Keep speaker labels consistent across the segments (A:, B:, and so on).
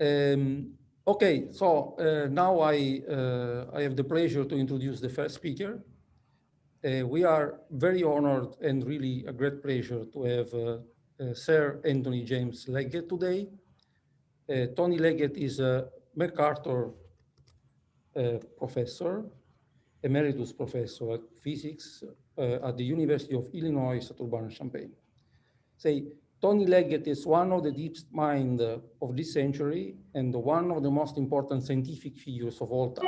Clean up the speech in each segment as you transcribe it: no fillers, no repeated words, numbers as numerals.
A: Okay, so now I have the pleasure to introduce the first speaker. We are very honored and really a great pleasure to have Sir Anthony James Leggett today. Tony Leggett is a MacArthur professor, emeritus professor at physics at the University of Illinois at Urbana-Champaign. Say, Tony Leggett is one of the deepest minds of this century and one of the most important scientific figures of all time.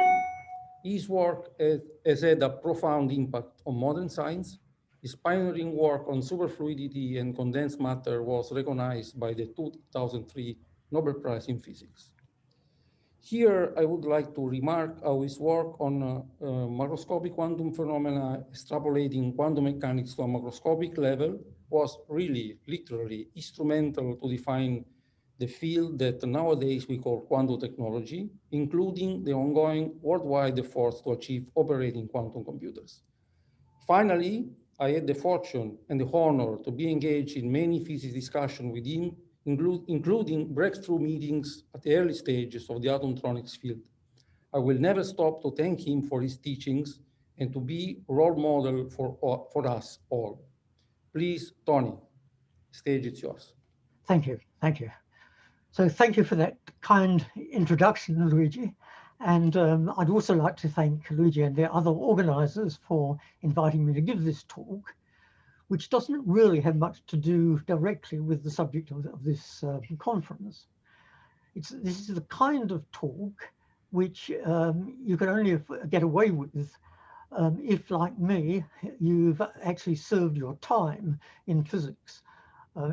A: His work has had a profound impact on modern science. His pioneering work on superfluidity and condensed matter was recognized by the 2003 Nobel Prize in Physics. Here, I would like to remark how his work on macroscopic quantum phenomena, extrapolating quantum mechanics to a macroscopic level, was really, literally instrumental to define the field that nowadays we call quantum technology, including the ongoing worldwide efforts to achieve operating quantum computers. Finally, I had the fortune and the honor to be engaged in many physics discussions with him, including breakthrough meetings at the early stages of the atomtronics field. I will never stop to thank him for his teachings and to be a role model for us all. Please, Tony, stage is yours.
B: Thank you, thank you. So thank you for that kind introduction, Luigi. And I'd also like to thank Luigi and the other organizers for inviting me to give this talk, which doesn't really have much to do directly with the subject of this conference. This is the kind of talk which you can only get away with if, like me, you've actually served your time in physics.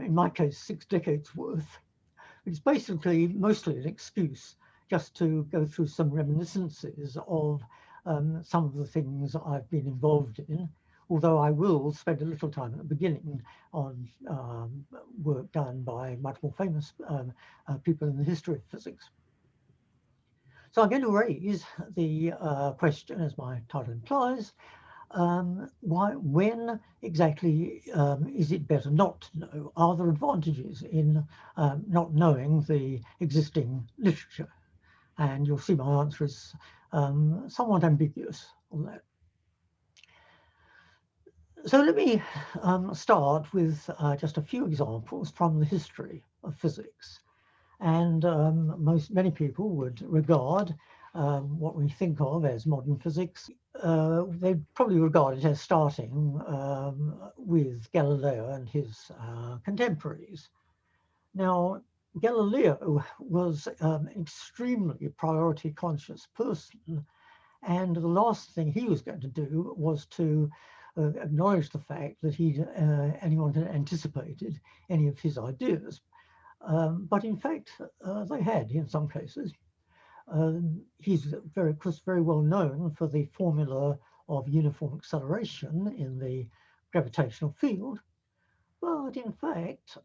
B: In my case, 6 decades worth. It's basically mostly an excuse just to go through some reminiscences of some of the things I've been involved in, although I will spend a little time at the beginning on work done by much more famous people in the history of physics. So I'm going to raise the question, as my title implies, when exactly is it better not to know? Are there advantages in not knowing the existing literature? And you'll see my answer is somewhat ambiguous on that. So let me start with just a few examples from the history of physics. And many people would regard what we think of as modern physics. They'd probably regard it as starting with Galileo and his contemporaries. Now, Galileo was an extremely priority conscious person, and the last thing he was going to do was to acknowledge the fact that anyone had anticipated any of his ideas. But in fact, they had in some cases. He's very well known for the formula of uniform acceleration in the gravitational field. But in fact,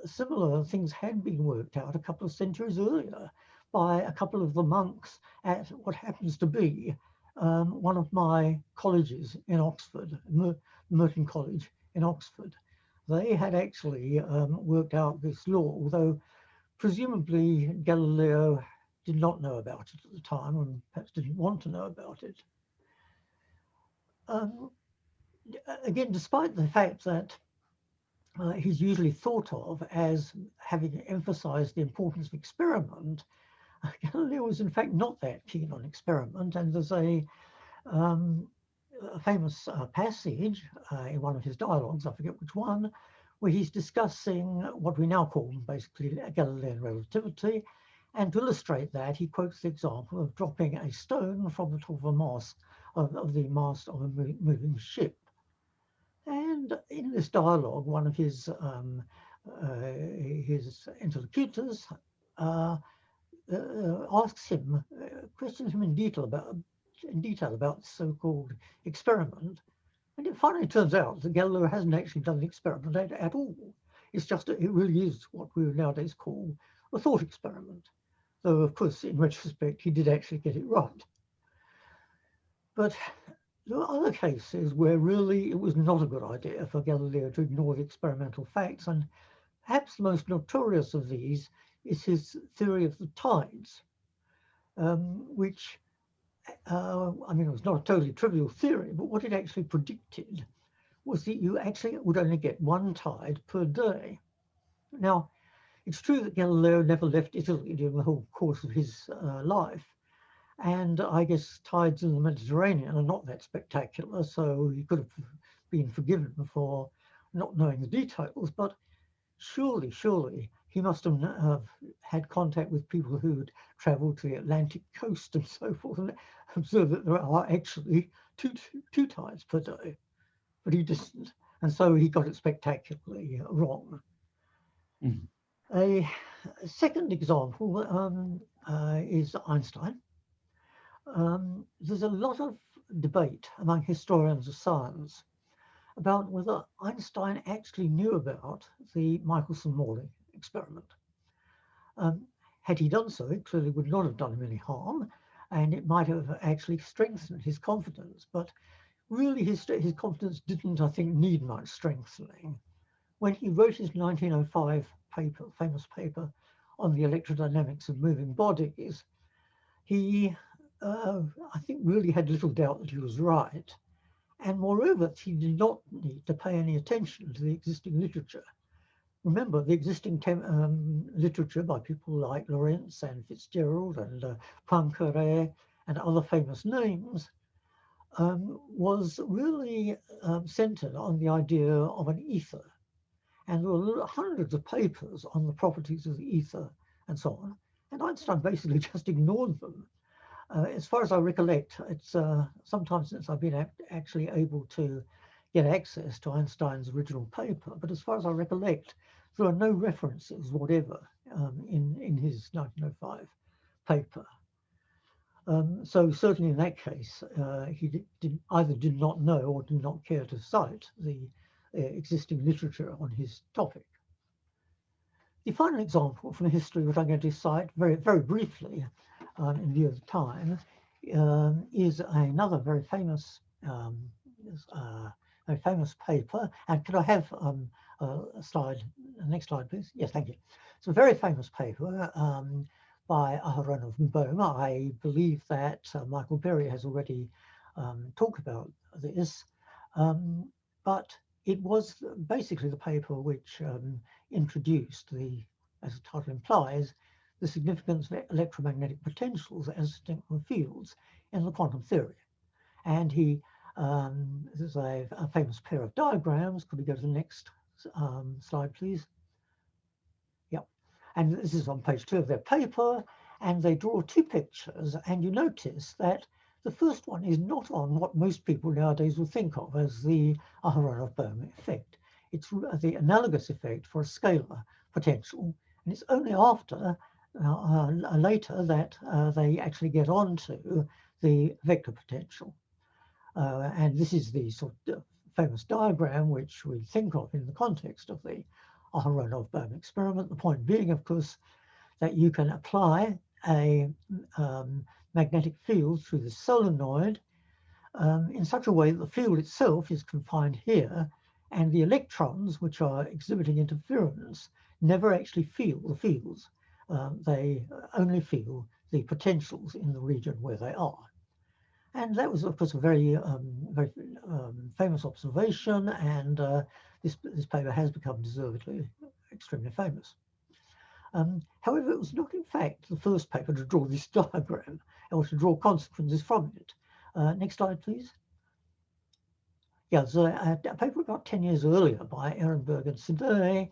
B: similar things had been worked out a couple of centuries earlier by a couple of the monks at what happens to be one of my colleges in Oxford, Merton College in Oxford. They had actually worked out this law, although presumably Galileo did not know about it at the time and perhaps didn't want to know about it. Again, despite the fact that he's usually thought of as having emphasized the importance of experiment, Galileo was in fact not that keen on experiment, and there's a famous passage in one of his dialogues, I forget which one, where he's discussing what we now call basically Galilean relativity, and to illustrate that, he quotes the example of dropping a stone from the top of a mast of the mast of a moving ship. And in this dialogue, one of his interlocutors asks him, questions him in detail about the so-called experiment. And it finally turns out that Galileo hasn't actually done the experiment at all. It's just, it really is what we would nowadays call a thought experiment. Though, of course, in retrospect, he did actually get it right. But there are other cases where really it was not a good idea for Galileo to ignore the experimental facts, and perhaps the most notorious of these is his theory of the tides, which, I mean, it was not a totally trivial theory, but what it actually predicted was that you actually would only get one tide per day. Now, it's true that Galileo never left Italy during the whole course of his life, and I guess tides in the Mediterranean are not that spectacular, so he could have been forgiven for not knowing the details, but surely he must have had contact with people who had traveled to the Atlantic coast and so forth and observed that there are actually two tides per day, but he didn't, and so he got it spectacularly wrong.
A: Mhm.
B: A second example is Einstein. There's a lot of debate among historians of science about whether Einstein actually knew about the Michelson-Morley experiment. Had he done so, it clearly would not have done him any harm, and it might have actually strengthened his confidence. But really, his confidence didn't, I think, need much strengthening. When he wrote his 1905 paper, famous paper on the electrodynamics of moving bodies, he, I think, really had little doubt that he was right. And moreover, he did not need to pay any attention to the existing literature. Remember, the existing literature by people like Lorentz and Fitzgerald and Poincaré and other famous names was really centered on the idea of an ether. And there were hundreds of papers on the properties of the ether and so on. And Einstein basically just ignored them. As far as I recollect, it's sometime since I've been actually able to get access to Einstein's original paper, but as far as I recollect, there are no references whatever in his 1905 paper. So certainly in that case, he either did not know or did not care to cite the existing literature on his topic. The final example from history, which I'm going to cite very, very briefly in view of the time, is another very famous paper. And could I have a slide, next slide, please? Yes, thank you. It's a very famous paper by Aharonov and Bohm. I believe that Michael Berry has already talked about this, but it was basically the paper which introduced as the title implies, the significance of electromagnetic potentials as distinct from fields in the quantum theory. And he, there's a famous pair of diagrams. Could we go to the next slide, please? Yep. And this is on page 2 of their paper, and they draw two pictures, and you notice that the first one is not on what most people nowadays will think of as the Aharonov-Bohm effect. It's the analogous effect for a scalar potential, and it's only after later that they actually get onto the vector potential. And this is the sort of famous diagram which we think of in the context of the Aharonov-Bohm experiment. The point being, of course, that you can apply a magnetic field through the solenoid in such a way that the field itself is confined here, and the electrons, which are exhibiting interference, never actually feel the fields. They only feel the potentials in the region where they are. And that was, of course, a very famous observation, and this paper has become deservedly extremely famous. However, it was not, in fact, the first paper to draw this diagram or to draw consequences from it. Next slide, please. Yeah, there's a paper about 10 years earlier by Ehrenberg and Sidey,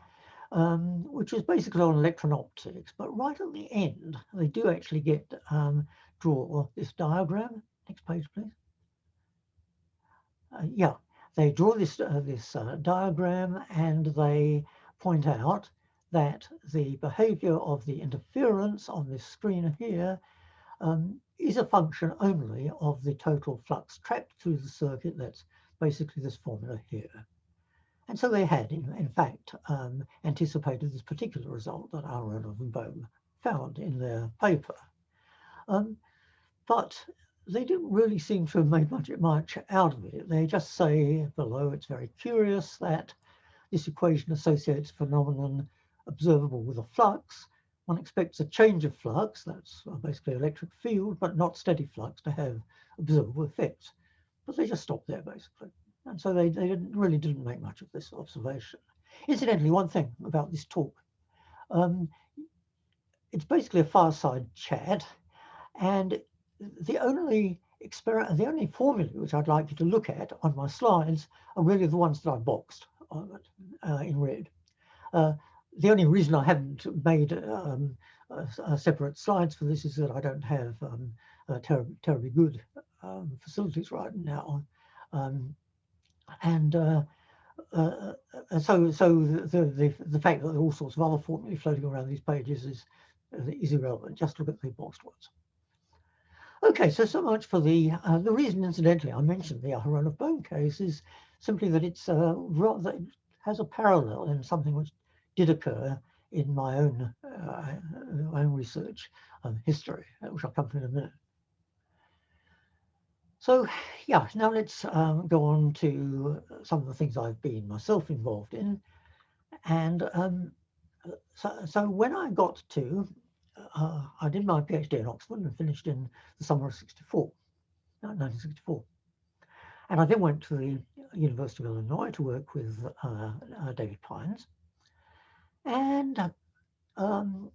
B: which is basically on electron optics. But right at the end, they do actually draw this diagram. Next page, please. Yeah, they draw this diagram, and they point out that the behavior of the interference on this screen here is a function only of the total flux trapped through the circuit. That's basically this formula here. And so they had, in fact, anticipated this particular result that Aharonov and Bohm found in their paper. But they didn't really seem to have made much out of it. They just say below, it's very curious that this equation associates a phenomenon observable with a flux one expects a change of flux, that's basically electric field, but not steady flux to have observable effects. But they just stopped there, basically. And so they really didn't make much of this observation. Incidentally, one thing about this talk, it's basically a fireside chat, and the only formula which I'd like you to look at on my slides are really the ones that I boxed in red. The only reason I haven't made separate slides for this is that I don't have terribly good facilities right now. So the fact that there are all sorts of other formulae floating around these pages is irrelevant. Just look at the boxed ones. Okay, so much for the reason, incidentally, I mentioned the Aharonov-Bohm case is simply that it has a parallel in something which did occur in my own research history, which I'll come to in a minute. So yeah, now let's go on to some of the things I've been myself involved in. And so when I got to, I did my PhD in Oxford and finished in the summer of 1964. And I then went to the University of Illinois to work with David Pines. And John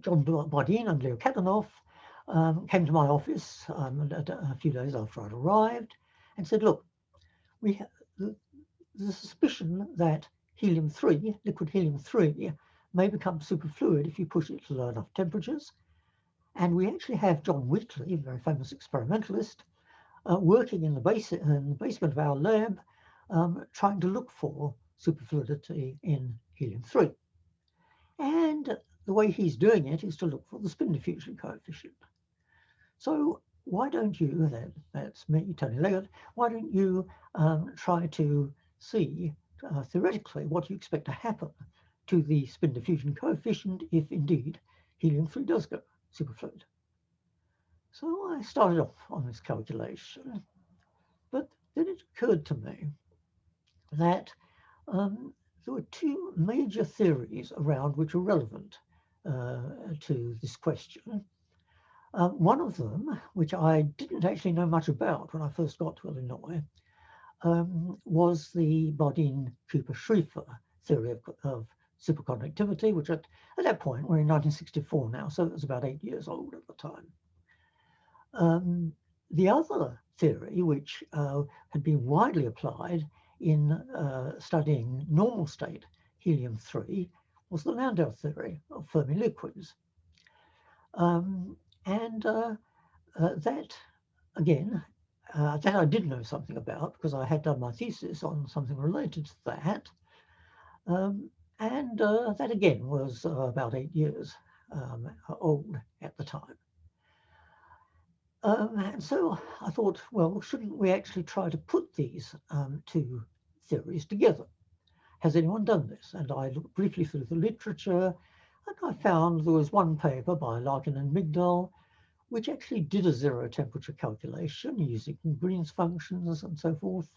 B: Bodine and Leo Kadanoff came to my office a few days after I'd arrived and said, look, we have the suspicion that helium-3, liquid helium-3, may become superfluid if you push it to low enough temperatures. And we actually have John Wheatley, a very famous experimentalist, working in the basement of our lab, trying to look for superfluidity in helium-3. And the way he's doing it is to look for the spin diffusion coefficient. So why don't you, that's me, Tony Leggett, why don't you try to see theoretically what you expect to happen to the spin diffusion coefficient if indeed helium-3 does go superfluid. So I started off on this calculation, but then it occurred to me that there were two major theories around which are relevant to this question. One of them, which I didn't actually know much about when I first got to Illinois, was the Bodine-Cooper-Schrieffer theory of superconductivity, which at that point, we're in 1964 now, so it was about 8 years old at the time. The other theory, which had been widely applied in studying normal state helium-3, was the Landau theory of Fermi liquids. That, again, that I did know something about because I had done my thesis on something related to that. That again was about 8 years old at the time. And so I thought, well, shouldn't we actually try to put these two theories together? Has anyone done this? And I looked briefly through the literature, and I found there was one paper by Larkin and Migdal, which actually did a zero temperature calculation using Green's functions and so forth,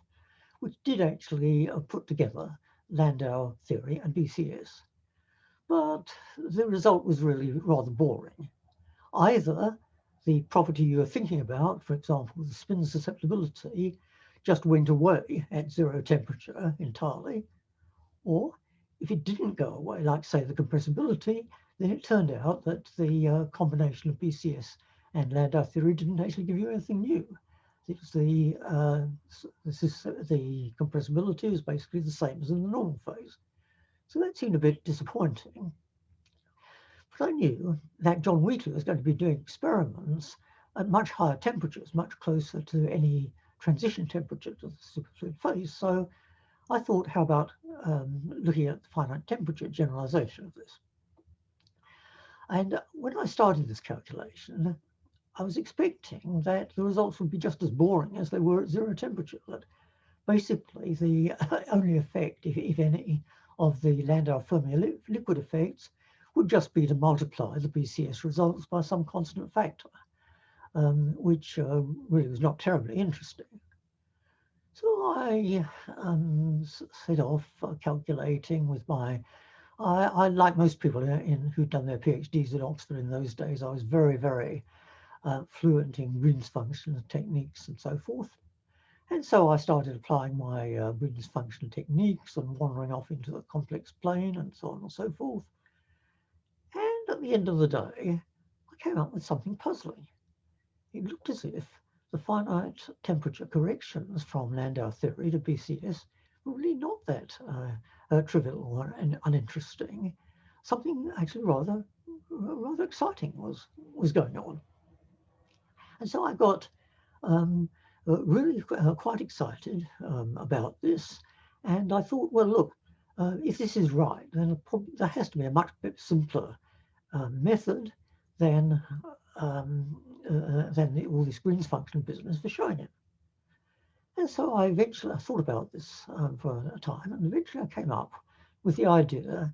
B: which did actually put together Landau theory and BCS. But the result was really rather boring. Either the property you were thinking about, for example, the spin susceptibility, just went away at zero temperature entirely, or if it didn't go away, like say the compressibility, then it turned out that the combination of BCS and Landau theory didn't actually give you anything new. Because the compressibility is basically the same as in the normal phase. So that seemed a bit disappointing. But I knew that John Wheatley was going to be doing experiments at much higher temperatures, much closer to any transition temperature to the superfluid phase. So I thought, how about looking at the finite temperature generalization of this? And when I started this calculation, I was expecting that the results would be just as boring as they were at zero temperature. That basically the only effect, if any, of the Landau Fermi liquid effects would just be to multiply the BCS results by some constant factor, which really was not terribly interesting. So I set off calculating with my like most people who'd done their PhDs at Oxford in those days, I was very, very fluent in Green's functional techniques and so forth. And so I started applying my Green's functional techniques and wandering off into the complex plane and so on and so forth. And at the end of the day, I came up with something puzzling. It looked as if the finite temperature corrections from Landau theory to BCS were really not that trivial or uninteresting. Something actually rather exciting was going on. And so I got really quite excited about this. And I thought, well, look, if this is right, then there has to be a much bit simpler method than all this Green's function business for showing it. And so I thought about this for a time, and eventually I came up with the idea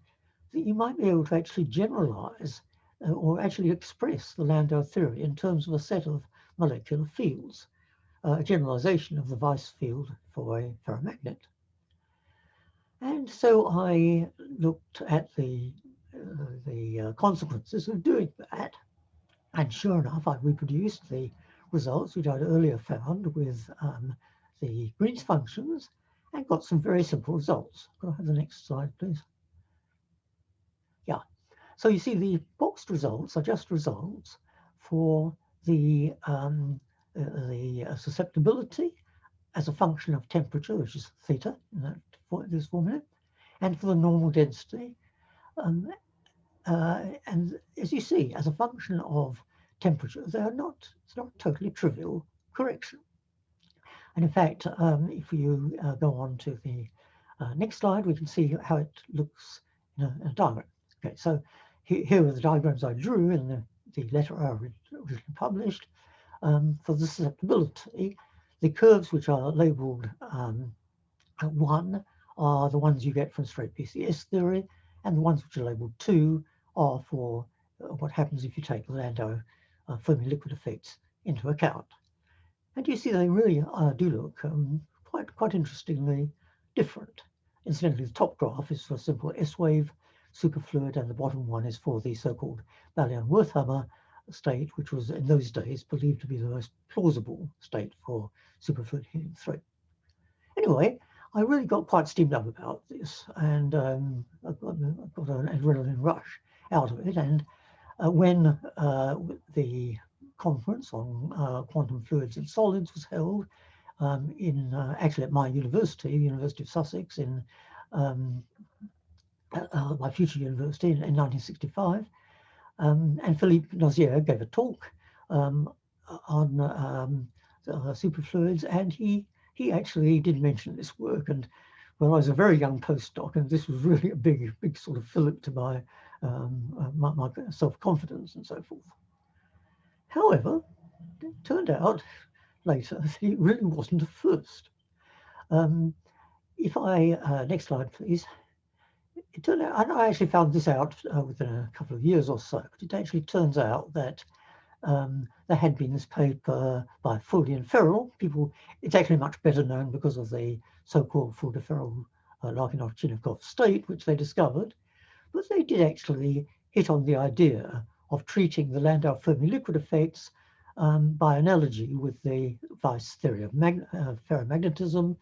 B: that you might be able to actually generalize or actually express the Landau theory in terms of a set of molecular fields, a generalization of the Weiss field for a ferromagnet. And so I looked at the consequences of doing that. And sure enough, I reproduced the results which I'd earlier found with the Green's functions and got some very simple results. Could I have the next slide, please? Yeah. So you see the boxed results are just results for the susceptibility as a function of temperature, which is theta in this formula, and for the normal density. And as you see, as a function of temperature, it's not totally trivial correction. And in fact, if you go on to the next slide, we can see how it looks in a diagram. Okay, so here are the diagrams I drew in the letter I originally published. For the susceptibility, the curves which are labeled 1 are the ones you get from straight BCS theory, and the ones which are labeled 2 are for what happens if you take the Landau Fermi liquid effects into account. And you see they really do look quite interestingly different. Incidentally, the top graph is for a simple S-wave superfluid, and the bottom one is for the so-called Balian-Wertheimer state, which was in those days believed to be the most plausible state for superfluid helium-3. Anyway, I really got quite steamed up about this, and I got an adrenaline rush out of it. And when the conference on quantum fluids and solids was held actually at my university, the University of Sussex, in my future university in 1965, and Philippe Nozière gave a talk on superfluids, and he actually did mention this work. And well, I was a very young postdoc, and this was really a big sort of fillip to my my self-confidence and so forth. However, it turned out later that it really wasn't a first. If I next slide, please. It turned out, and I actually found this out within a couple of years or so, but it actually turns out that there had been this paper by Fulde and Ferrell. It's actually much better known because of the so-called Fulde-Ferrell Larkinov-Chinnikov state, which they discovered. But they did actually hit on the idea of treating the Landau Fermi liquid effects by analogy with the Weiss theory of ferromagnetism,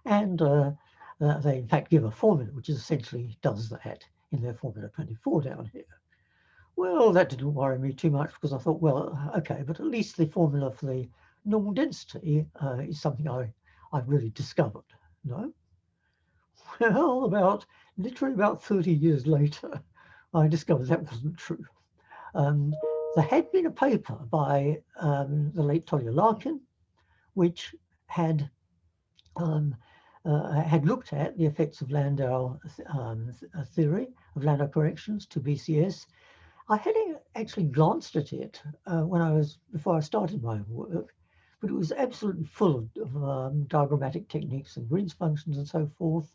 B: and they in fact give a formula which essentially does that in their formula 24 down here. Well, that didn't worry me too much, because I thought, well, okay, but at least the formula for the normal density is something I've really discovered. No? Well, literally about 30 years later, I discovered that wasn't true. There had been a paper by the late Tolya Larkin, which had looked at the effects of Landau theory, of Landau corrections to BCS. I had actually glanced at it before I started my work, but it was absolutely full of diagrammatic techniques and Green's functions and so forth.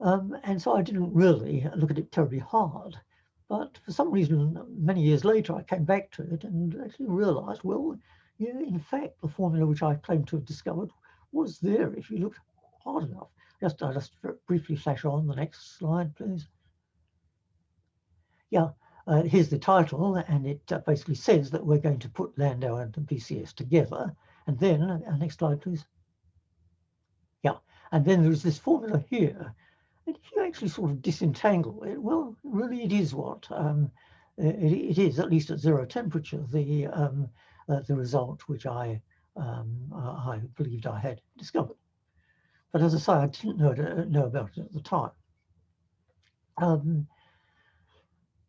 B: And so I didn't really look at it terribly hard. But for some reason, many years later, I came back to it and actually realized, well, yeah, in fact, the formula which I claimed to have discovered was there if you looked hard enough. I'll just briefly flash on the next slide, please. Yeah, here's the title, and it basically says that we're going to put Landau and BCS together. And then, next slide, please. Yeah, and then there's this formula here. And if you actually sort of disentangle it, well, really it is what it is, at least at zero temperature, the result which I believed I had discovered. But as I say, I didn't know about it at the time.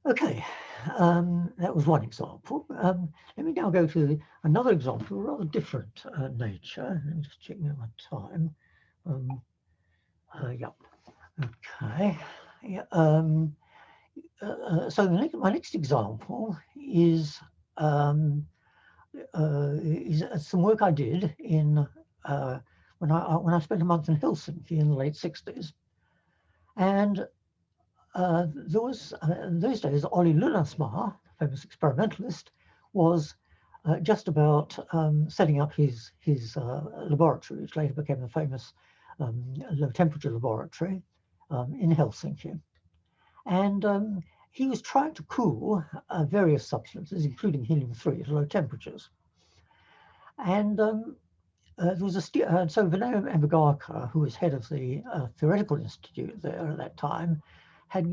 B: Okay, that was one example. Let me now go to another example, a rather different nature. Let me just check my time. Yeah. Okay. Yeah, so my next example is some work I did in when I spent a month in Helsinki in the late 60s, and there was in those days Olli Lunnasmaa, famous experimentalist, was just about setting up his laboratory, which later became the famous low temperature laboratory in Helsinki. And he was trying to cool various substances, including helium-3, at low temperatures. And there was so Vinay Ambagarkar, who was head of the Theoretical Institute there at that time, had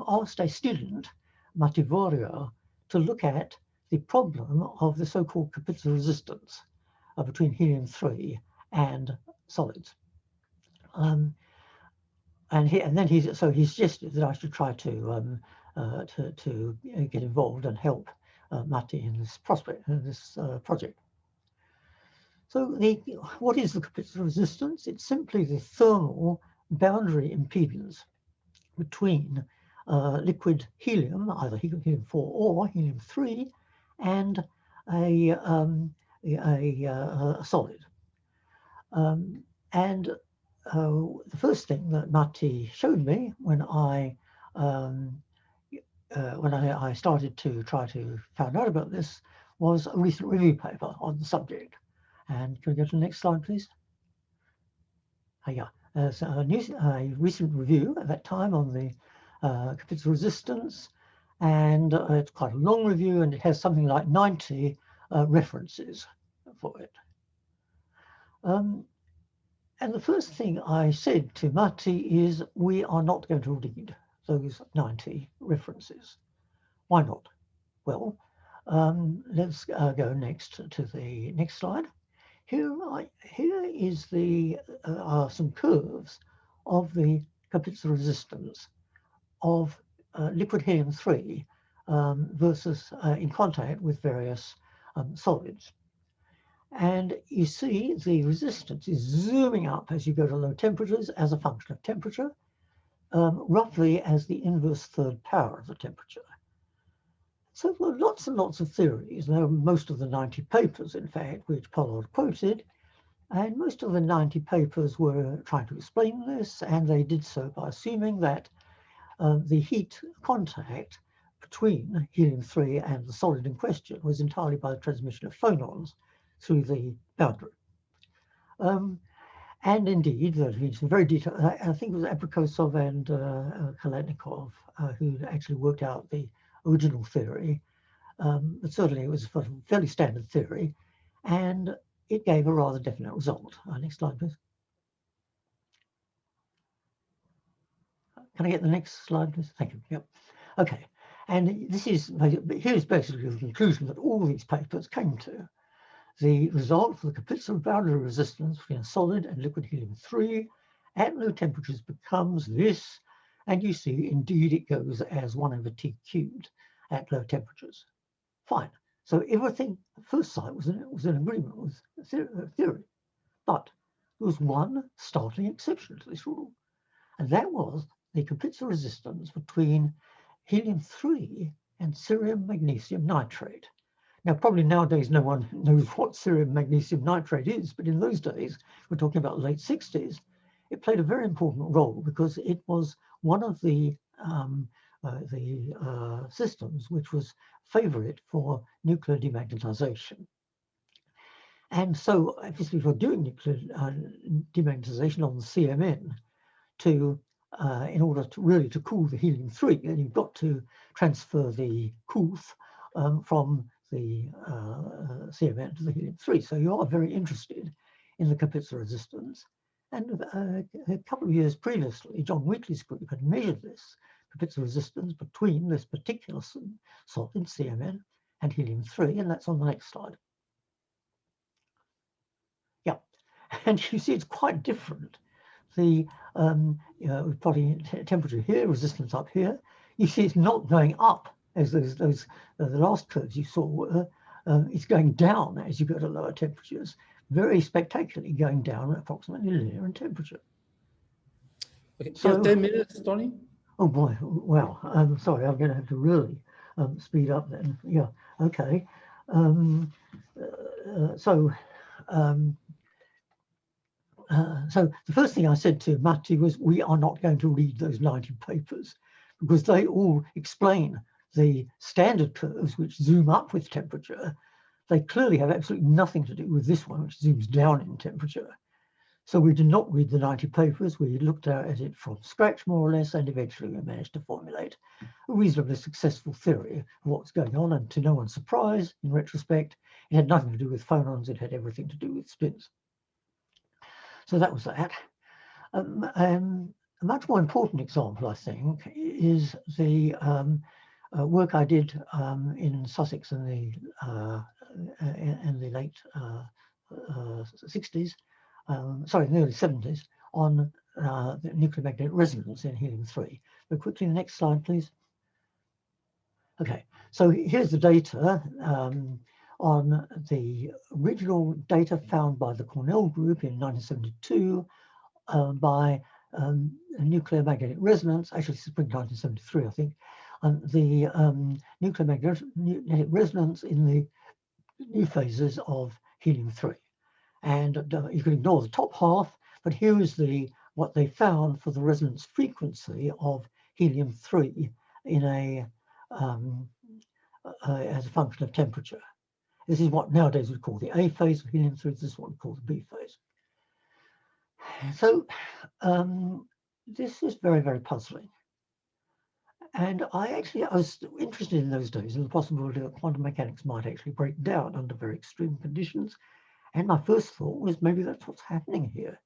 B: asked a student, Matti Vuorio, to look at the problem of the so-called Kapitsa resistance between helium-3 and solids. And then he suggested that I should try to get involved and help Matti in this project. So what is the Kapitsa resistance? It's simply the thermal boundary impedance between liquid helium, either helium-4 or helium-3, and a solid. The first thing that Matti showed me when I started to try to find out about this was a recent review paper on the subject. And can we go to the next slide, please? Yeah, so a recent review at that time on the Kapitsa resistance, and it's quite a long review, and it has something like 90 references for it. And the first thing I said to Matti is, we are not going to read those 90 references. Why not? Well, let's go next to the next slide. Here is are some curves of the Kapitsa resistance of liquid helium-3 versus in contact with various solids. And you see the resistance is zooming up as you go to low temperatures as a function of temperature, roughly as the inverse third power of the temperature. So there are lots and lots of theories. There are most of the 90 papers, in fact, which Pollard quoted, and most of the 90 papers were trying to explain this, and they did so by assuming that the heat contact between helium-3 and the solid in question was entirely by the transmission of phonons through the boundary. And indeed, there's very detailed, I think it was Abrikosov and Kalatnikov who actually worked out the original theory, but certainly it was a fairly standard theory, and it gave a rather definite result. Next slide, please. Can I get the next slide, please? Thank you. Yep. Okay. And here's basically the conclusion that all these papers came to. The result for the Kapitsa boundary resistance between a solid and liquid helium-3 at low temperatures becomes this, and you see, indeed, it goes as 1/T³ at low temperatures. Fine. So everything at first sight was in agreement with theory. But there was one startling exception to this rule, and that was the Kapitsa resistance between helium-3 and cerium magnesium nitrate. Now, probably nowadays no one knows what cerium magnesium nitrate is, but in those days, we're talking about the late 60s, it played a very important role because it was one of the systems which was favorite for nuclear demagnetization. And so, obviously, for doing nuclear demagnetization on the CMN, to in order to really to cool the helium-3, then you've got to transfer the Coulth from the CMN to the helium-3. So you are very interested in the Kapitza resistance. And a couple of years previously, John Wheatley's group had measured this Kapitza resistance between this particular solid, CMN, and helium-3, and that's on the next slide. Yeah, and you see it's quite different. The we're plotting temperature here, resistance up here. You see it's not going up as the last curves you saw were. It's going down as you go to lower temperatures, very spectacularly going down approximately linear in temperature.
A: Okay,
B: so,
A: you have 10 minutes, Tony?
B: Oh boy, wow. I'm sorry, I'm going to have to really speed up then. Yeah, okay. So the first thing I said to Matti was, we are not going to read those 90 papers because they all explain the standard curves which zoom up with temperature. They clearly have absolutely nothing to do with this one, which zooms down in temperature. So we did not read the 90 papers. We looked at it from scratch, more or less, and eventually we managed to formulate a reasonably successful theory of what's going on. And to no one's surprise, in retrospect, it had nothing to do with phonons. It had everything to do with spins. So that was that. A much more important example, I think, is the work I did in Sussex in the late 60s, sorry, in the early 70s, on the nuclear magnetic resonance in helium-3. But quickly, the next slide, please. Okay, so here's the data on the original data found by the Cornell group in 1972 by nuclear magnetic resonance, actually spring 1973, I think, the nuclear magnetic resonance in the new phases of helium-3. And you can ignore the top half, but here is what they found for the resonance frequency of helium-3 in as a function of temperature. This is what nowadays we call the A phase of helium-3. This is what we call the B phase. So this is very, very puzzling. And I was interested in those days in the possibility that quantum mechanics might actually break down under very extreme conditions. And my first thought was maybe that's what's happening here.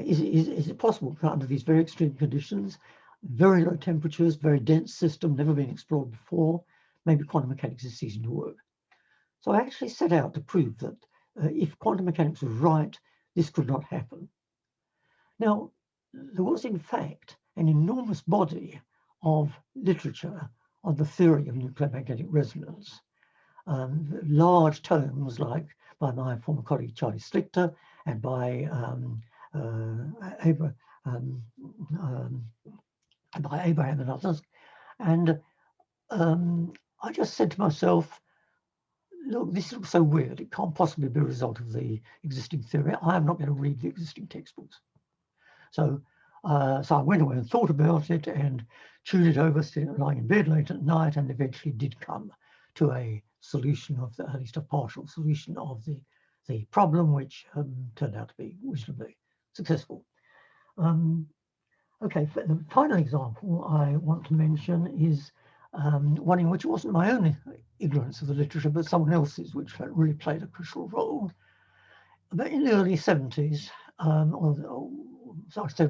B: Is it possible that under these very extreme conditions, very low temperatures, very dense system, never been explored before, maybe quantum mechanics is ceasing to work? So I actually set out to prove that if quantum mechanics was right, this could not happen. Now, there was in fact an enormous body of literature on the theory of nuclear magnetic resonance. Large tomes like by my former colleague Charlie Slichter and by Abraham and others. And I just said to myself, look, this looks so weird. It can't possibly be a result of the existing theory. I am not going to read the existing textbooks. So I went away and thought about it and chewed it over, lying in bed late at night, and eventually did come to a solution of at least a partial solution of the problem, which turned out to be reasonably successful. Okay, the final example I want to mention is one in which it wasn't my own ignorance of the literature, but someone else's, which really played a crucial role. But in the early 70s,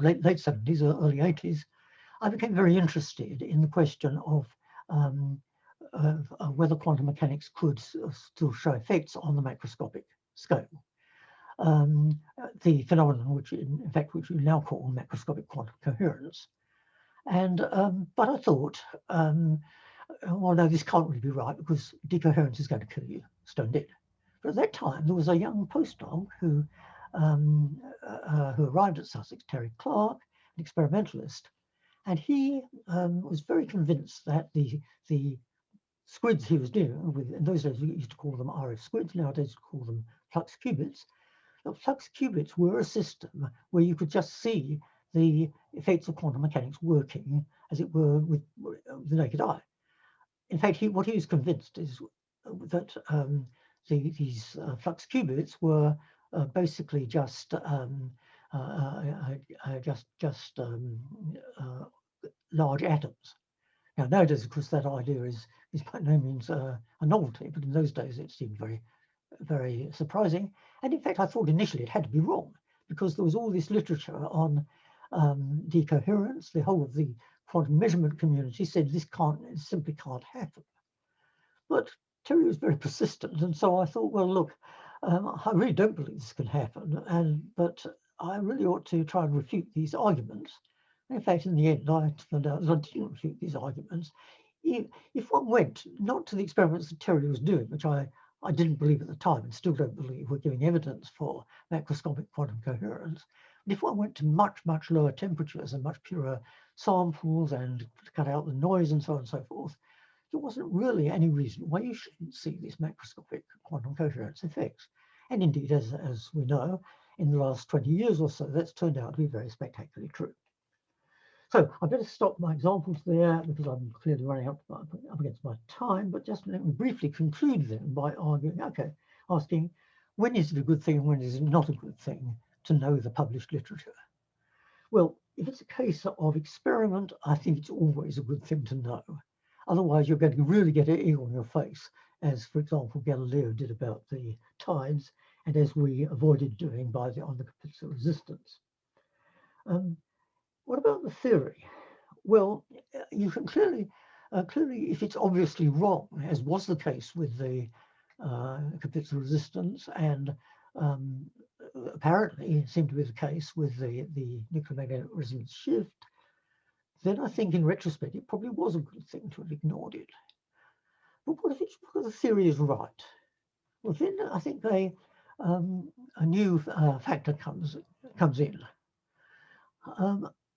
B: late 70s or early 80s, I became very interested in the question of whether quantum mechanics could still show effects on the macroscopic scale. The phenomenon which we now call macroscopic quantum coherence. And but I thought, well, no, this can't really be right because decoherence is going to kill you stone dead. But at that time, there was a young postdoc who arrived at Sussex, Terry Clark, an experimentalist, and he was very convinced that the squids he was dealing with, in those days we used to call them RF squids, nowadays we call them flux qubits. Now, flux qubits were a system where you could just see the effects of quantum mechanics working, as it were, with the naked eye. In fact, what he was convinced is that these flux qubits were basically just large atoms. Now nowadays, of course, that idea is by no means a novelty, but in those days it seemed very, very surprising. And in fact, I thought initially it had to be wrong, because there was all this literature on decoherence. The whole of the quantum measurement community said this simply can't happen. But Terry was very persistent, and so I thought, well, look, I really don't believe this can happen, but I really ought to try and refute these arguments. In fact, in the end, I found out that I didn't refute these arguments. If one went not to the experiments that Terry was doing, which I didn't believe at the time and still don't believe were giving evidence for macroscopic quantum coherence, but if one went to much, much lower temperatures and much purer samples and cut out the noise and so on and so forth, there wasn't really any reason why you shouldn't see these macroscopic quantum coherence effects. And indeed, as we know, in the last 20 years or so, that's turned out to be very spectacularly true. So I better stop my examples there because I'm clearly running up against my time, but just let me briefly conclude then by asking, when is it a good thing and when is it not a good thing to know the published literature? Well, if it's a case of experiment, I think it's always a good thing to know. Otherwise, you're going to really get an egg on your face, as, for example, Galileo did about the tides, and as we avoided doing on the Kapitza resistance. What about the theory? Well, you can clearly, if it's obviously wrong, as was the case with the Kapitza resistance, and apparently seemed to be the case with the nuclear magnetic resonance shift, then I think in retrospect it probably was a good thing to have ignored it. But what if the theory is right? Well, then I think a new factor comes in.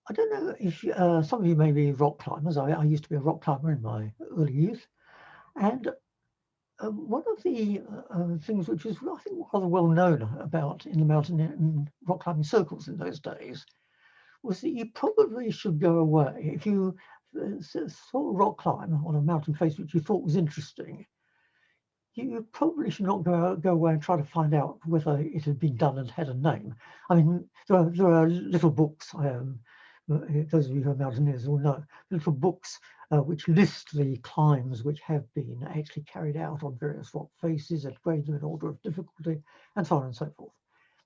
B: I don't know if some of you may be rock climbers. I used to be a rock climber in my early youth, and one of the things which is, I think, rather well known about in the mountain and rock climbing circles in those days was that you probably should go away if you saw a rock climb on a mountain face which you thought was interesting. You probably should not go away and try to find out whether it had been done and had a name. I mean, there are little books. Those of you who are mountaineers will know little books which list the climbs which have been actually carried out on various rock faces and grade them in order of difficulty and so on and so forth.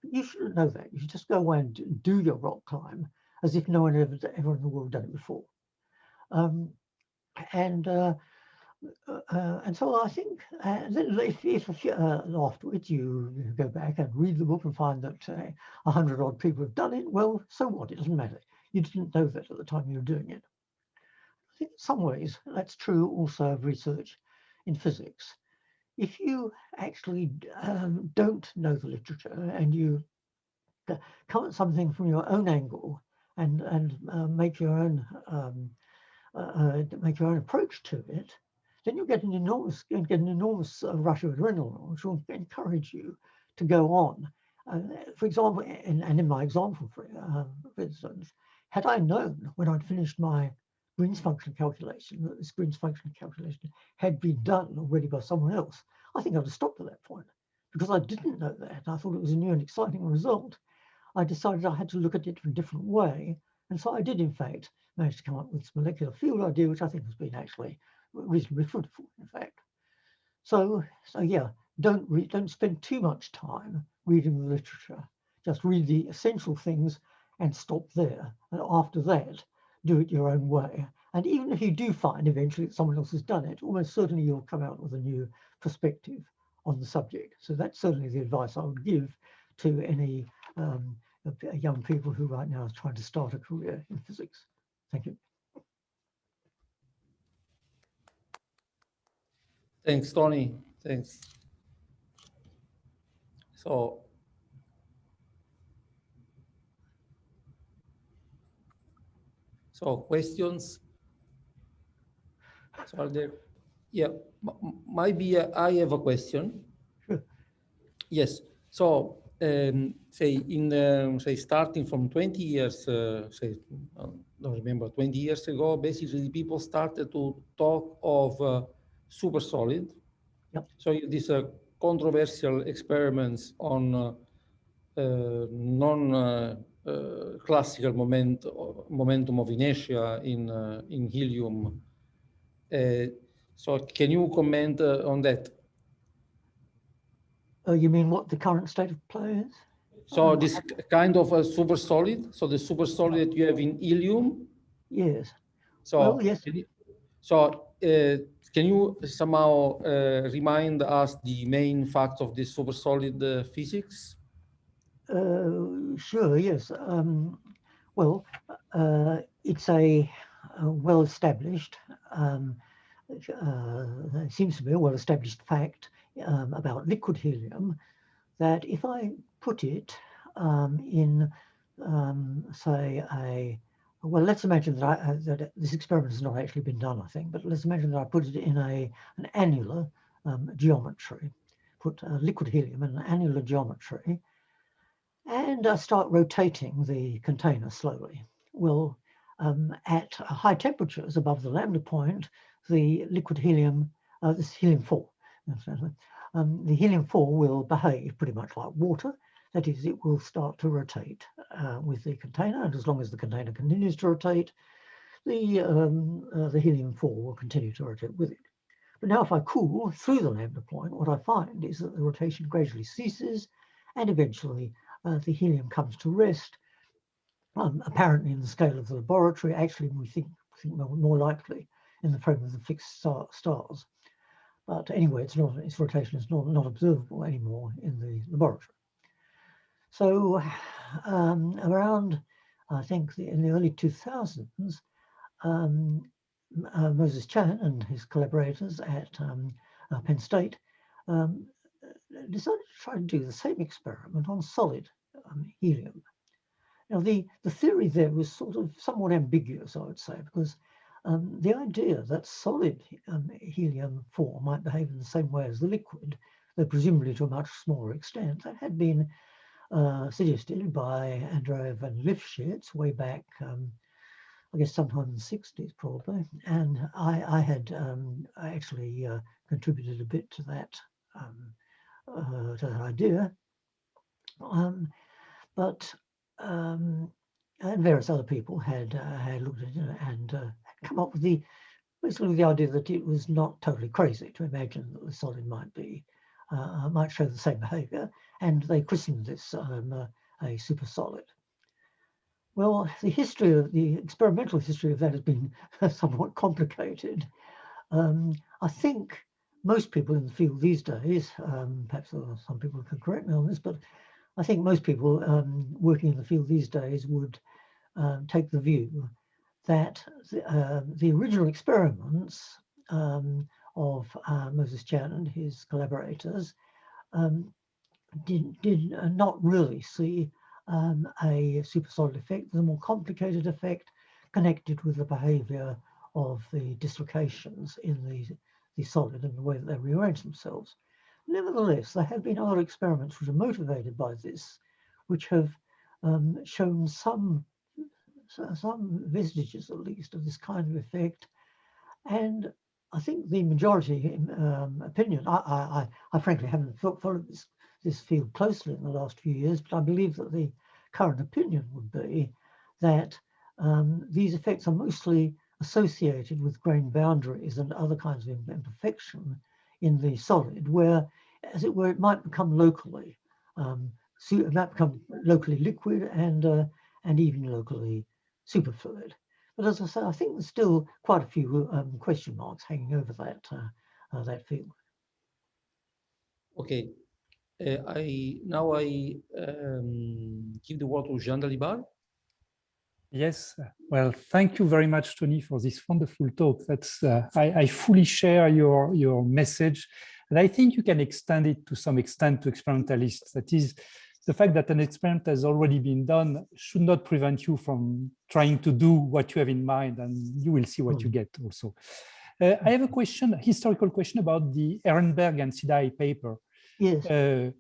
B: But you shouldn't know that. You should just go away and do your rock climb as if no one ever in the world done it before. And so I think if afterwards you go back and read the book and find that 100 odd people have done it, well, so what? It doesn't matter. You didn't know that at the time you were doing it. I think in some ways that's true also of research in physics. If you actually don't know the literature and you come at something from your own angle and make your own approach to it, then you'll get an enormous rush of adrenaline, which will encourage you to go on. For example, and in my example, for instance, had I known when I'd finished my Green's function calculation that this Green's function calculation had been done already by someone else, I think I'd have stopped at that point. Because I didn't know that, I thought it was a new and exciting result, I decided I had to look at it in a different way. And so I did, in fact, manage to come up with this molecular field idea, which I think has been actually reasonably fruitful, in fact. So yeah, don't spend too much time reading the literature. Just read the essential things and stop there. And after that, do it your own way. And even if you do find eventually that someone else has done it, almost certainly you'll come out with a new perspective on the subject. So that's certainly the advice I would give to any young people who right now are trying to start a career in physics. Thank you.
A: Thanks, Tony. Thanks. So questions? So are there? Yeah, maybe I have a question.
B: Sure.
A: Yes. So say starting from 20 years, don't remember, 20 years ago, basically people started to talk of super solid.
B: Yep.
A: So these controversial experiments on non-classical momentum of inertia in helium. So can you comment on that?
B: You mean what the current state of play is?
A: So this kind of a supersolid, so the supersolid that you have in helium.
B: Yes.
A: So
B: well, yes.
A: Can you somehow remind us the main facts of this supersolid physics?
B: Sure. Yes. Well, it's a well-established. It seems to be a well-established fact about liquid helium that if I put it in, say, well, let's imagine that, that this experiment has not actually been done, I think, but let's imagine that I put it in an annular geometry, put liquid helium in an annular geometry, and start rotating the container slowly. Well, at high temperatures above the lambda point, the liquid helium, this helium-4, the helium-4 will behave pretty much like water. That is, it will start to rotate with the container, and as long as the container continues to rotate, the helium-4 will continue to rotate with it. But now if I cool through the lambda point, what I find is that the rotation gradually ceases, and eventually the helium comes to rest, apparently in the scale of the laboratory. Actually, we think more likely in the frame of the fixed stars. But anyway, its rotation is not observable anymore in the laboratory. So around, I think, in the early 2000s, Moses Chan and his collaborators at Penn State decided to try and do the same experiment on solid helium. Now, the theory there was sort of somewhat ambiguous, I would say, because the idea that solid helium-4 might behave in the same way as the liquid, though presumably to a much smaller extent, that had been suggested by Andreev and Lifshitz way back, I guess sometime in the 60s probably, and I had actually contributed a bit to that idea, and various other people had looked at it and come up with basically the idea that it was not totally crazy to imagine that the solid might show the same behavior, and they christened this a supersolid. Well, the experimental history of that has been somewhat complicated. I think most people in the field these days, perhaps some people can correct me on this, but I think most people working in the field these days would take the view that the original experiments of Moses Chan and his collaborators did not really see a supersolid effect. There's a more complicated effect connected with the behavior of the dislocations in the solid and the way that they rearrange themselves. Nevertheless, there have been other experiments which are motivated by this, which have shown some vestiges, at least, of this kind of effect. And I think the majority opinion, I frankly haven't followed this field closely in the last few years, but I believe that the current opinion would be that these effects are mostly associated with grain boundaries and other kinds of imperfection in the solid, where, as it were, it might become locally, it might become locally liquid and even locally superfluid. But as I say, I think there's still quite a few question marks hanging over that field.
A: Okay, I give the word to Jean Dalibard.
C: Yes, well, thank you very much, Tony, for this wonderful talk. That's I fully share your message, and I think you can extend it to some extent to experimentalists. That is, the fact that an experiment has already been done should not prevent you from trying to do what you have in mind, and you will see what you get also. I have a historical question about the Ehrenberg and Sidai paper.
B: Yes.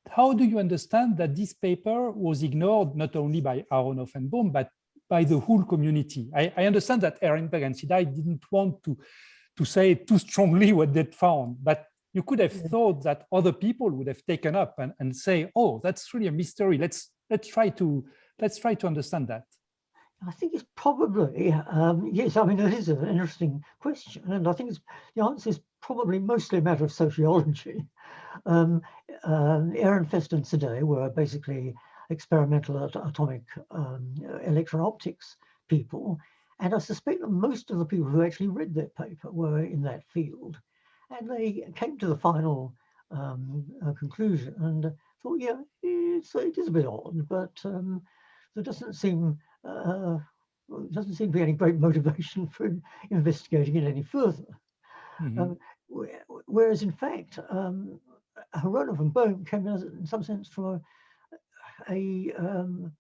C: How do you understand that this paper was ignored not only by Aronoff and Bohm, but by the whole community? I understand that Ehrenberg and Sidai didn't want to say too strongly what they'd found, but you could have thought that other people would have taken up and say, oh, that's really a mystery. Let's try to understand that.
B: I think it's probably, yes, I mean, it is an interesting question. And I think the answer is probably mostly a matter of sociology. Ehrenfest and Sedey were basically experimental atomic electron optics people. And I suspect that most of the people who actually read their paper were in that field. And they came to the final conclusion and thought, yeah, it is a bit odd, but there doesn't seem to be any great motivation for investigating it any further.
C: Mm-hmm.
B: Whereas in fact, Aharonov and Bohm came in some sense from a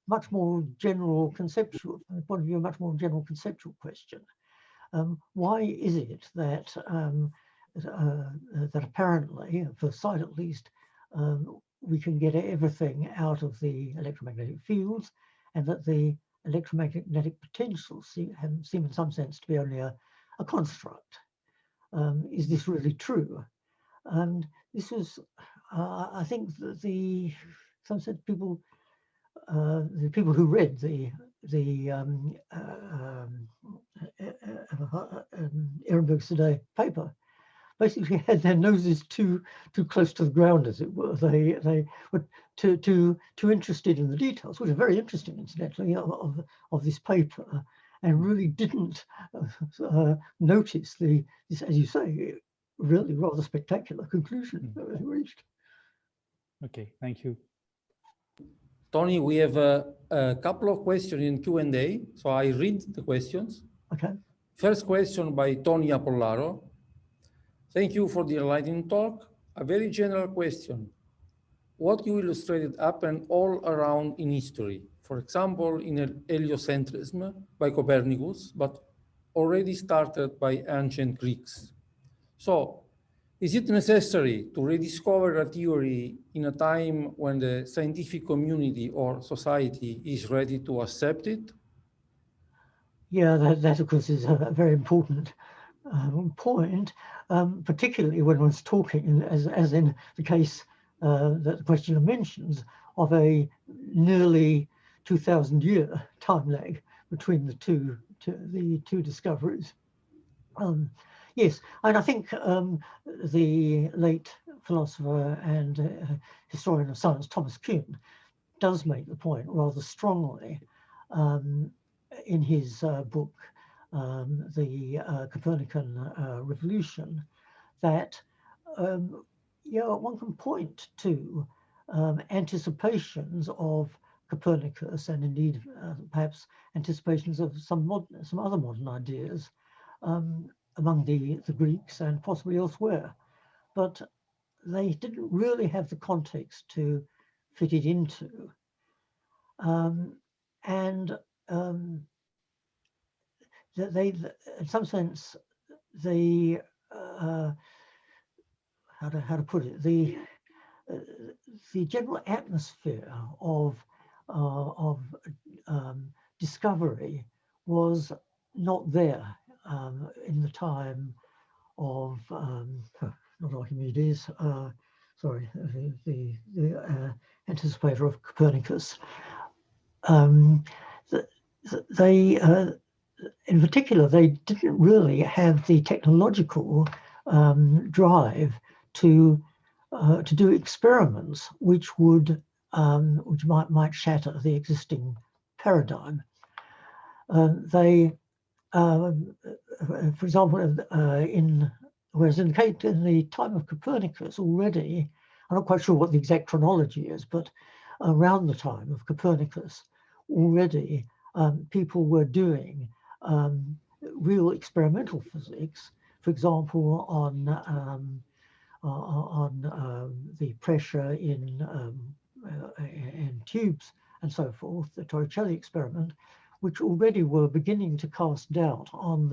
B: much more general conceptual, from the point of view, a much more general conceptual question. Why is it that that apparently, at first sight at least, we can get everything out of the electromagnetic fields, and that the electromagnetic potentials seem in some sense to be only a construct? Is this really true? And this was, I think, that the people who read the Ehrenberg-Sedey paper basically had their noses too close to the ground, as it were. They were too interested in the details, which are very interesting, incidentally, of this paper, and really didn't notice this, as you say, really rather spectacular conclusion that was reached.
C: Okay, thank you.
A: Tony, we have a couple of questions in Q&A, so I read the questions.
B: Okay.
A: First question by Tony Apollaro. Thank you for the enlightening talk. A very general question. What you illustrated happened all around in history, for example, in heliocentrism by Copernicus, but already started by ancient Greeks. So, is it necessary to rediscover a theory in a time when the scientific community or society is ready to accept it?
B: Yeah, that of course is a very important point, particularly when one's talking, as in the case that the questioner mentions, of a nearly 2,000-year time lag between the two discoveries. Yes, and I think the late philosopher and historian of science Thomas Kuhn does make the point rather strongly in his book, The Copernican Revolution, that one can point to anticipations of Copernicus, and indeed perhaps anticipations of some other modern ideas among the Greeks and possibly elsewhere, but they didn't really have the context to fit it into. They, in some sense, the how to put it, the general atmosphere of discovery was not there in the time of not Archimedes, sorry, the anticipator of Copernicus. In particular, they didn't really have the technological drive to do experiments which might shatter the existing paradigm. For example, whereas in the time of Copernicus already, I'm not quite sure what the exact chronology is, but around the time of Copernicus already people were doing real experimental physics, for example, on the pressure in tubes and so forth, the Torricelli experiment, which already were beginning to cast doubt on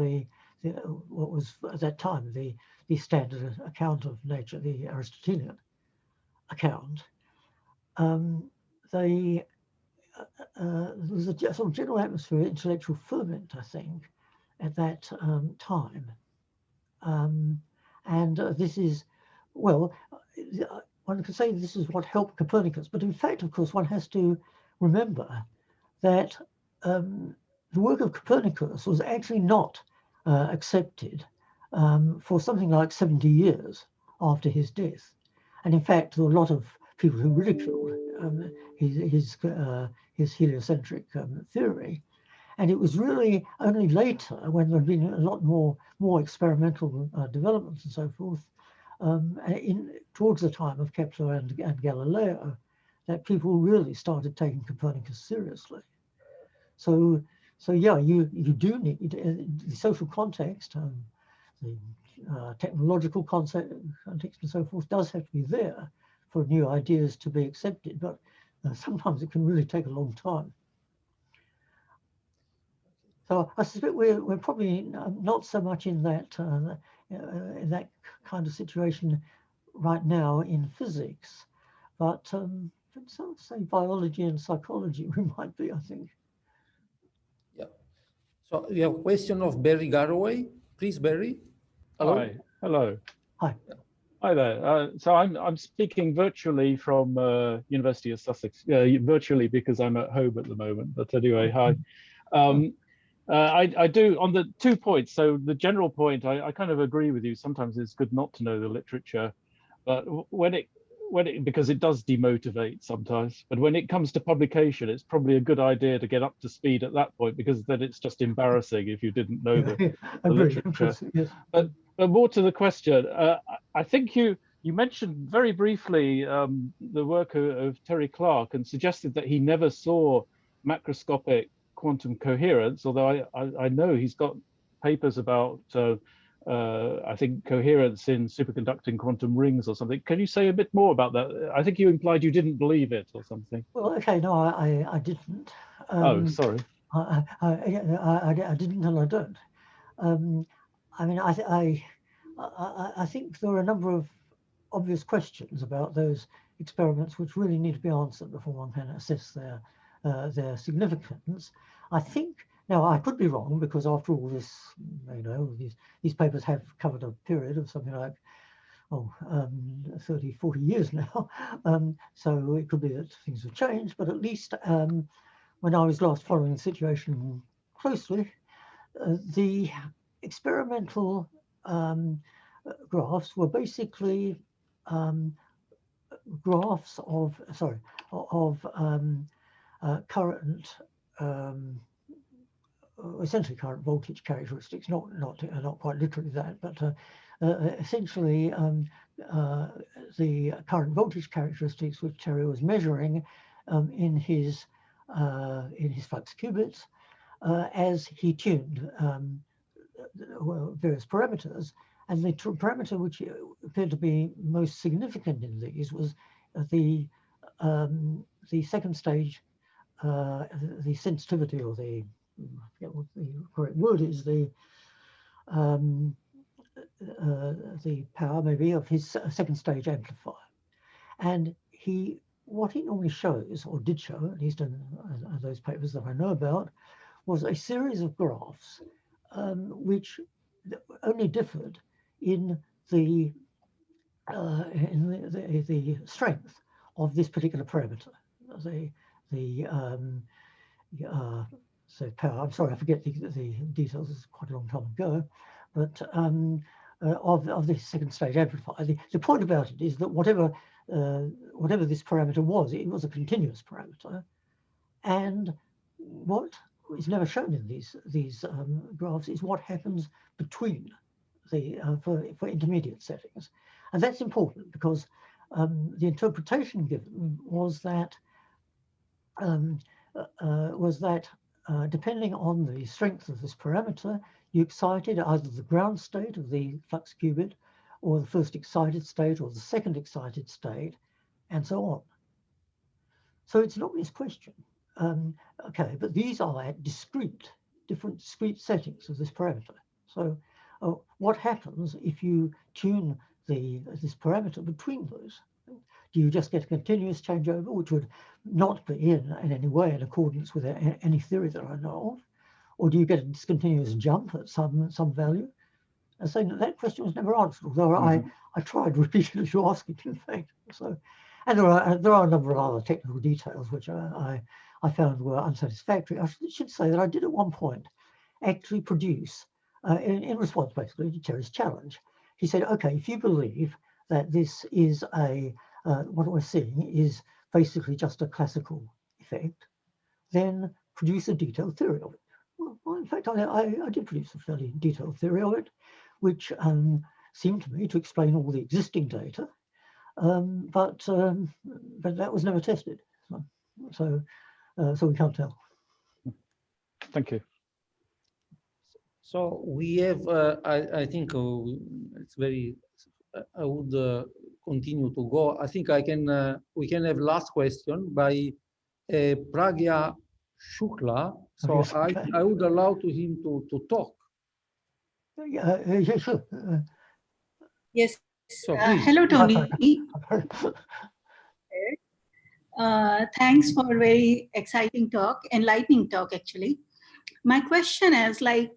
B: what was at that time the standard account of nature, the Aristotelian account. There was a sort of general atmosphere of intellectual ferment, I think, at that time. And this is well, one could say this is what helped Copernicus, but in fact, of course, one has to remember that the work of Copernicus was actually not accepted for something like 70 years after his death. And in fact, there were a lot of people who ridiculed his heliocentric theory. And it was really only later, when there had been a lot more experimental developments and so forth, towards the time of Kepler and Galileo, that people really started taking Copernicus seriously. So yeah, you do need the social context, the technological context and so forth does have to be there for new ideas to be accepted, but sometimes it can really take a long time. So I suspect we're probably not so much in that kind of situation right now in physics, but say biology and psychology we might be, I think.
A: Yeah. So we have a question of Barry Garraway. Please, Barry. Hello.
D: Hi. Hello.
B: Hi.
D: Hi there. So I'm speaking virtually from University of Sussex, virtually because I'm at home at the moment. But anyway, hi. I do on the 2 points. So the general point, I kind of agree with you. Sometimes it's good not to know the literature, but because it does demotivate sometimes. But when it comes to publication, it's probably a good idea to get up to speed at that point, because then it's just embarrassing if you didn't know the literature.
B: Yes.
D: But more to the question, I think you mentioned very briefly the work of Terry Clark and suggested that he never saw macroscopic quantum coherence, although I know he's got papers about I think coherence in superconducting quantum rings or something. Can you say a bit more about that? I think you implied you didn't believe it or something.
B: Well, okay, no, I didn't.
D: Oh, sorry.
B: I didn't, and I don't. I mean, I think there are a number of obvious questions about those experiments which really need to be answered before one can assess their significance. I think, now I could be wrong, because after all this, these papers have covered a period of something like 30, 40 years now. So it could be that things have changed, but at least when I was last following the situation closely, the experimental graphs were basically graphs of current, essentially current voltage characteristics, not quite literally that, but essentially the current voltage characteristics which Terry was measuring in his flux qubits as he tuned various parameters. And the parameter which appeared to be most significant in these was the second stage, the sensitivity, or I forget what the correct word is, the power maybe of his second stage amplifier. And what he normally shows, or did show, at least in those papers that I know about, was a series of graphs which only differed in the strength of this particular parameter. So power, I'm sorry, I forget the details, it's quite a long time ago, but of this second stage amplifier. The point about it is that whatever this parameter was, it was a continuous parameter. And what is never shown in these graphs is what happens between for intermediate settings. And that's important, because the interpretation given was that depending on the strength of this parameter, you excited either the ground state of the flux qubit, or the first excited state, or the second excited state, and so on. So it's an obvious question. Okay, but these are at different discrete settings of this parameter. So what happens if you tune this parameter between those? Do you just get a continuous changeover, which would not be in any way in accordance with any theory that I know of? Or do you get a discontinuous jump at some value? and saying that that question was never answered, although I tried repeatedly to ask it, in fact. So, and there are a number of other technical details which I found were unsatisfactory. I should say that I did at one point actually produce, in response basically to Terry's challenge. He said, okay, if you believe that this is what we're seeing is basically just a classical effect, then produce a detailed theory of it. Well, in fact, I did produce a fairly detailed theory of it, which seemed to me to explain all the existing data, but that was never tested. So we can't tell.
D: Thank you.
A: So we have, I think it's very, I would continue to go. I think we can have last question by Pragya Shukla. So
B: Yes, okay.
A: I would allow to him to talk.
B: Yeah, sure.
E: Yes.
A: So please.
E: Hello, Tony. Thanks for a very exciting talk, enlightening talk, actually. My question is like,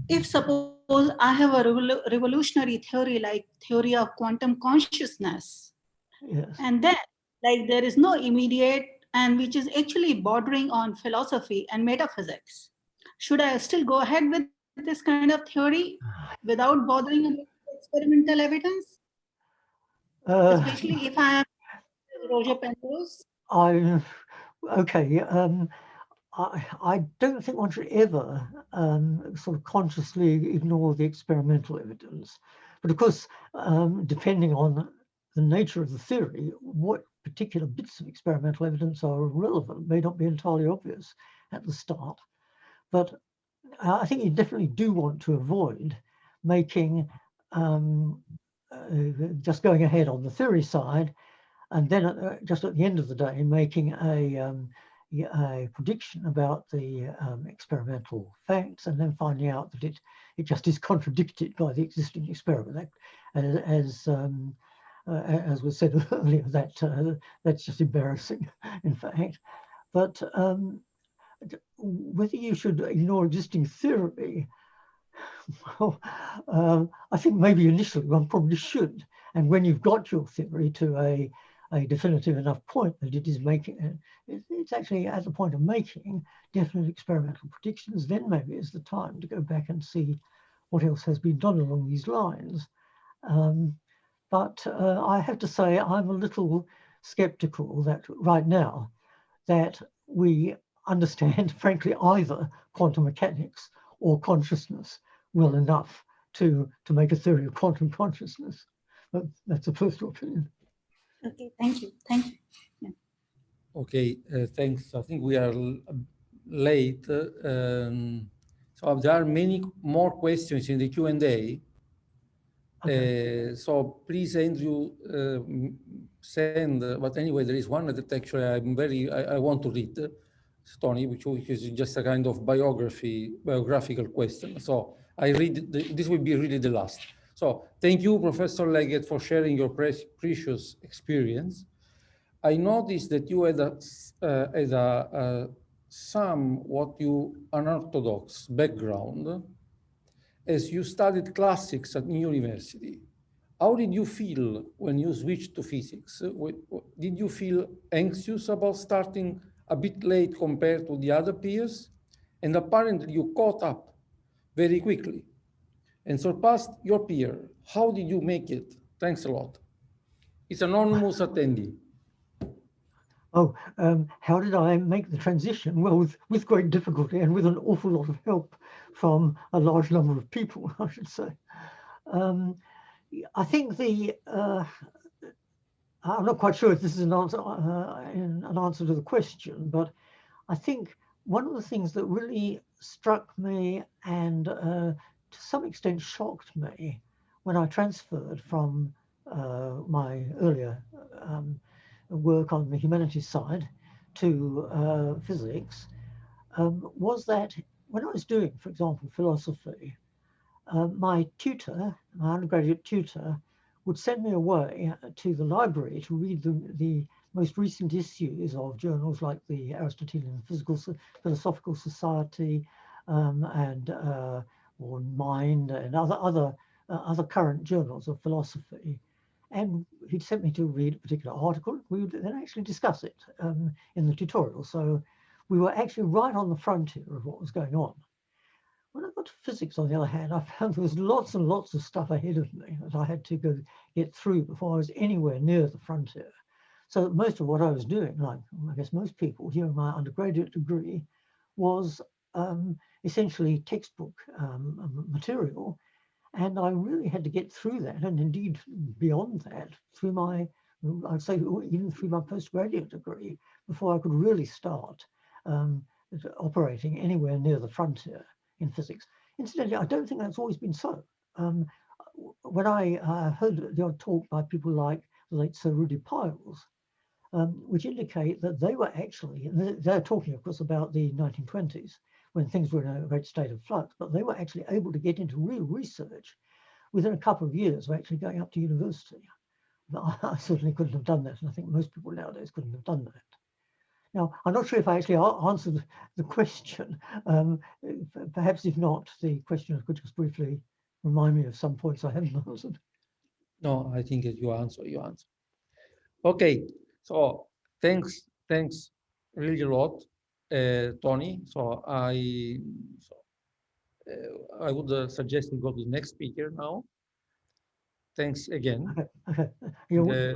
E: if suppose I have a revolutionary theory like theory of quantum consciousness,
B: Yes.
E: and then like there is no immediate and which is actually bordering on philosophy and metaphysics, should I still go ahead with this kind of theory without bothering about experimental evidence? Especially if I am Roger Penrose.
B: Okay. I don't think one should ever sort of consciously ignore the experimental evidence. But of course, depending on the nature of the theory, what particular bits of experimental evidence are relevant may not be entirely obvious at the start. But I think you definitely do want to avoid making, just going ahead on the theory side, and then just at the end of the day, making a prediction about the experimental facts, and then finding out that it just is contradicted by the existing experiment. As was said earlier, that's just embarrassing, in fact. But whether you should ignore existing theory, well, I think maybe initially one probably should. And when you've got your theory to a definitive enough point that it is making, it's actually at the point of making definite experimental predictions, then maybe it's the time to go back and see what else has been done along these lines. But I have to say I'm a little skeptical that right now that we understand, frankly, either quantum mechanics or consciousness well enough to make a theory of quantum consciousness. But that's a personal opinion.
E: Okay, thank you. Thank you. Yeah.
A: Okay, thanks. I think we are late. So there are many more questions in the Q&A. Okay. So please, Andrew, send. But anyway, there is one that actually I want to read, Tony, which is just a kind of biographical question. So I read. This will be really the last. So thank you, Professor Leggett, for sharing your precious experience. I noticed that you had a somewhat unorthodox background as you studied classics at New University. How did you feel when you switched to physics? Did you feel anxious about starting a bit late compared to the other peers? And apparently you caught up very quickly and surpassed your peer. How did you make it? Thanks a lot. It's an anonymous attendee.
B: Oh, how did I make the transition? Well, with great difficulty and with an awful lot of help from a large number of people, I should say. I think I'm not quite sure if this is an answer to the question, but I think one of the things that really struck me and to some extent shocked me when I transferred from my earlier work on the humanities side to physics was that when I was doing, for example, philosophy, my tutor, my undergraduate tutor, would send me away to the library to read the most recent issues of journals like the Aristotelian Philosophical Society and or Mind and other current journals of philosophy. And he'd sent me to read a particular article. We would then actually discuss it in the tutorial. So we were actually right on the frontier of what was going on. When I got to physics, on the other hand, I found there was lots and lots of stuff ahead of me that I had to get through before I was anywhere near the frontier. So most of what I was doing, like I guess most people here in my undergraduate degree, was essentially textbook material. And I really had to get through that, and indeed beyond that, through my, I'd say even through my postgraduate degree, before I could really start operating anywhere near the frontier in physics. Incidentally, I don't think that's always been so. When I heard the odd talk by people like the late Sir Rudy Piles, which indicate that they were actually, they're talking, of course, about the 1920s, when things were in a great state of flux, but they were actually able to get into real research within a couple of years of actually going up to university. I certainly couldn't have done that, and I think most people nowadays couldn't have done that. Now, I'm not sure if I actually answered the question. Perhaps if not, the questioner could just briefly remind me of some points I haven't answered.
A: No, I think you answer. Okay, so thanks really a lot, Tony. So I would suggest we go to the next speaker now. Thanks again.
B: Okay.